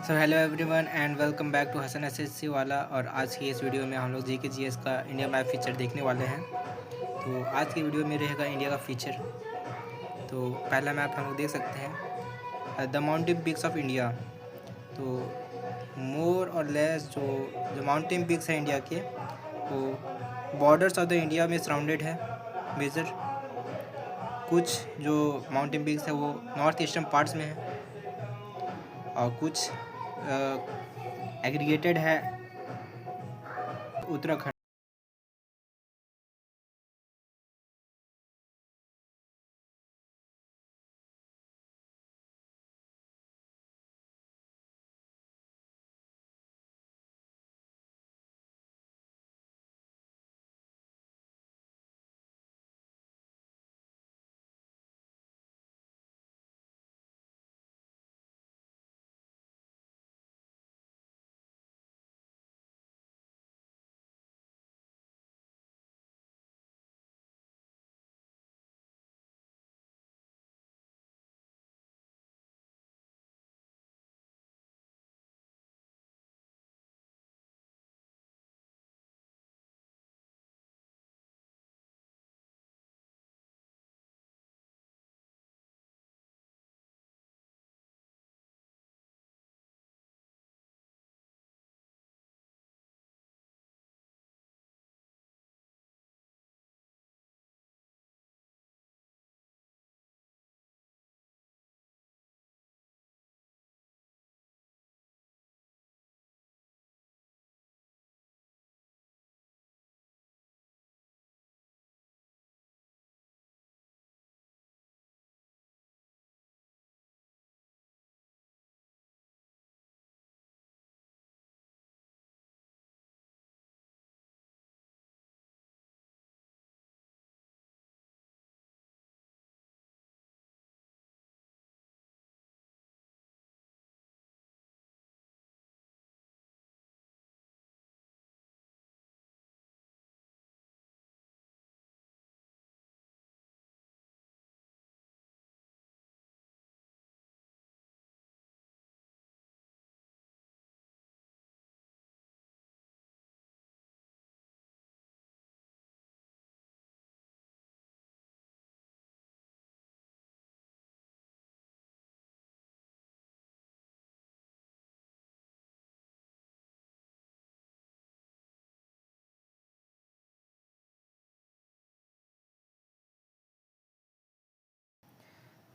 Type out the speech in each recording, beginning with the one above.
So hello everyone and welcome back to Hasan SSC वाला। और आज की इस वीडियो में हम लोग जीके जीएस का इंडिया मैप फीचर देखने वाले हैं। तो आज की वीडियो में रहेगा इंडिया का फीचर। तो पहला मैप हम लोग देख सकते हैं the mountain peaks of India. तो मोर और लेस जो माउंटेन पीक्स हैं इंडिया के, वो बॉर्डर्स ऑफ द इंडिया में सराउंडेड है मेजर। कुछ जो माउंटेन पीक्स है वो नॉर्थ ईस्टर्न पार्ट्स में है और कुछ एग्रीगेटेड है Uttarakhand.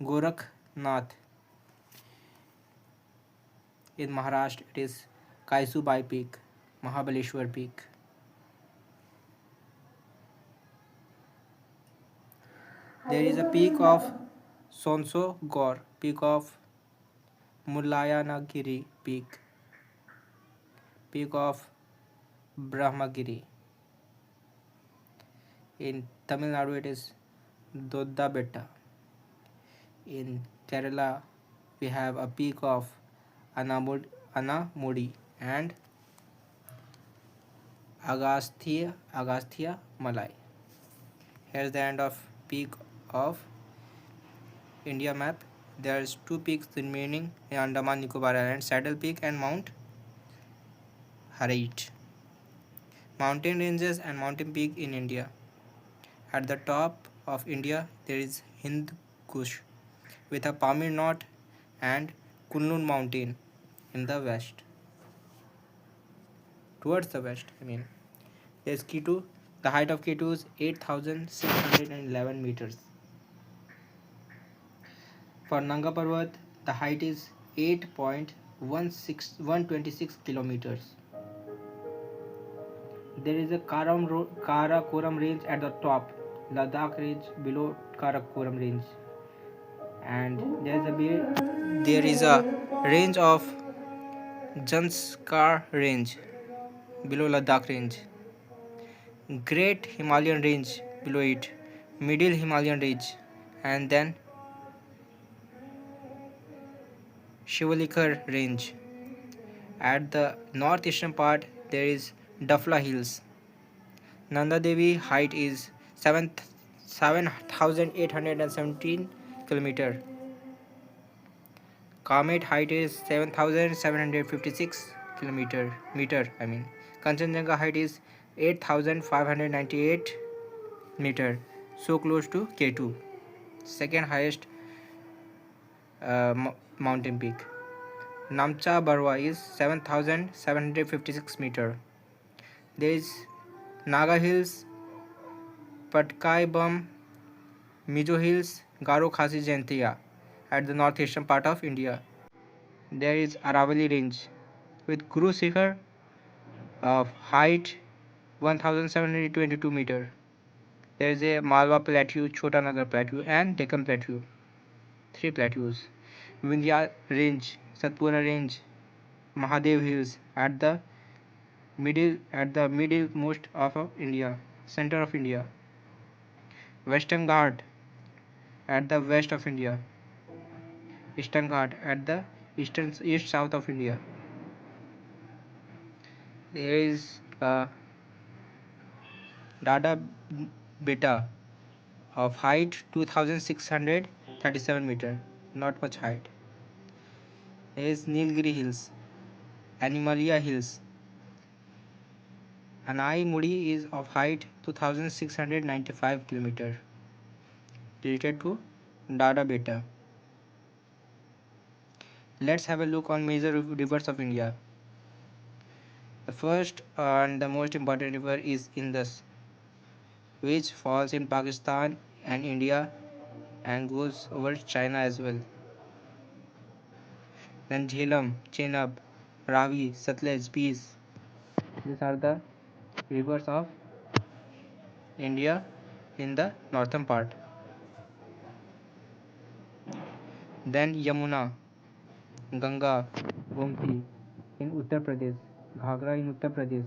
Gorakhnath in Maharashtra, it is Kaisubai Peak, Mahabaleshwar Peak. There is a peak of Sonso Gor, peak of Mullayanagiri Peak, peak of Brahmagiri. In Tamil Nadu, it is Dodda Betta. In Kerala, we have a peak of Anamudi and Agastya Malai. Here's the end of peak of India map. There's two peaks remaining in Andaman Nicobar Islands, Saddle Peak and Mount Harait. Mountain ranges and mountain peak in India. At the top of India, there is Hind Kush with a Pamir Knot and Kunlun Mountain in the west. Towards the west, There's K2. The height of K2 is 8,611 meters. For Nanga Parbat, the height is 8.126 kilometers. There is a Karakoram range at the top, Ladakh range below Karakoram range, and there is a range of Janskar range below Ladakh range, Great Himalayan range below it, Middle Himalayan range, and then Shivalikar range. At the northeastern part, there is Dafla Hills. Nanda Devi height is 7,817 km. Comet height is 7,756 meter. Kanchenjunga height is 8,598 meter, so close to K2, second highest mountain peak. Namcha Barwa is 7,756 meter. There is Naga Hills, Patkai Bum, Mizo Hills, Garo Khasi Jaintia at the northeastern part of India. There is Aravalli Range with Guru Shikhar of height 1722 meter. There is a Malwa Plateau, Chota Nagar Plateau and Deccan Plateau. 3 plateaus. Vindhya Range, Satpura Range, Mahadev Hills at the middlemost of India, center of India. Western Ghat at the west of India. Eastern Ghat at the east south of India. There is Dada Beta of height 2637 meter, not much height. There is Nilgiri Hills, Animalia Hills. Anai Mudi is of height 2695 km, related to Dada Beta. Let's have a look on major rivers of India. The first and the most important river is Indus, which falls in Pakistan and India and goes over China as well. Then Jhelum, Chenab, Ravi, Satluj, Beas. These are the rivers of India in the northern part. Then Yamuna, Ganga, Gomti in Uttar Pradesh, Ghagra in Uttar Pradesh,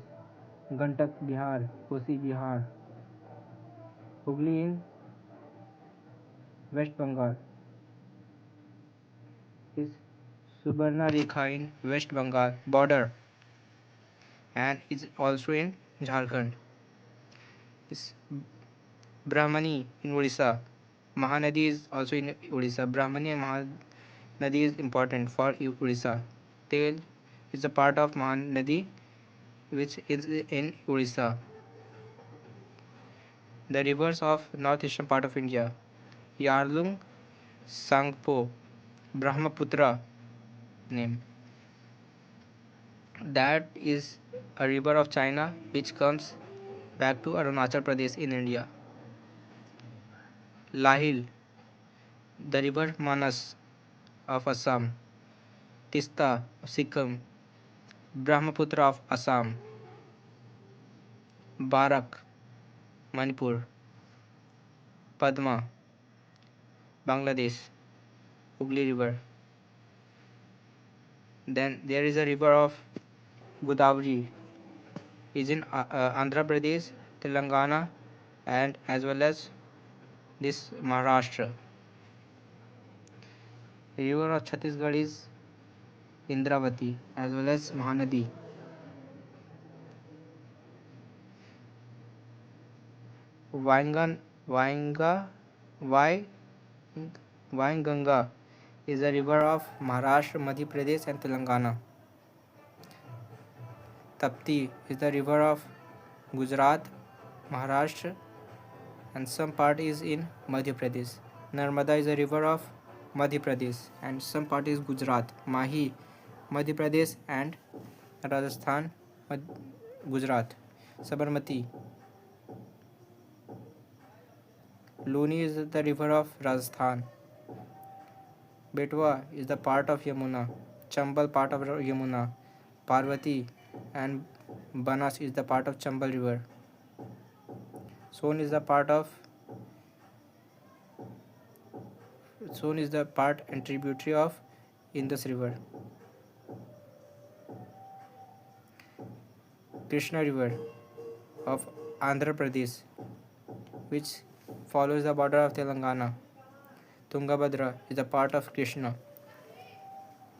Gantak Bihar, Kosi Bihar, Hooghly in West Bengal, is Subarna Rekha in West Bengal border and is also in Jharkhand. Is Brahmani in Odisha. Mahanadi is also in Odisha. Brahmani and Mahanadi is important for Odisha. Tel is a part of Mahanadi which is in Odisha. The rivers of northeastern part of India. Yarlung, Sangpo, Brahmaputra name. That is a river of China which comes back to Arunachal Pradesh in India. Lahil, the river Manas of Assam. Tista of Sikkim. Brahmaputra of Assam. Barak, Manipur. Padma, Bangladesh. Hooghly River. Then there is a river of Godavari, is in Andhra Pradesh, Telangana, and as well as this Maharashtra. The river of Chhattisgarh is Indravati as well as Mahanadi. Wainganga is a river of Maharashtra, Madhya Pradesh, and Telangana. Tapti is the river of Gujarat, Maharashtra, and some part is in Madhya Pradesh. Narmada is a river of Madhya Pradesh and some part is Gujarat. Mahi, Madhya Pradesh and Rajasthan, Gujarat. Sabarmati. Luni is the river of Rajasthan. Betwa is the part of Yamuna. Chambal part of Yamuna. Parvati and Banas is the part of Chambal river. Son is the part and tributary of Indus river. Krishna river of Andhra Pradesh, which follows the border of Telangana. Tungabhadra is a part of Krishna.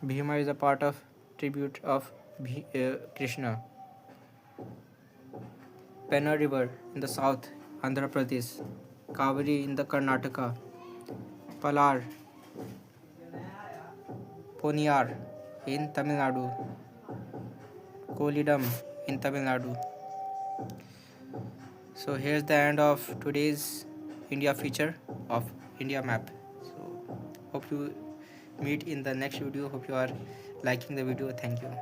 Bhima is a part of tribute of Krishna. Penna river in the south, Andhra Pradesh. Kaveri in the Karnataka. Poniyar in Tamil Nadu, Kolidam in Tamil Nadu. So here's the end of today's India feature of India map. So hope you meet in the next video. Hope you are liking the video. Thank you.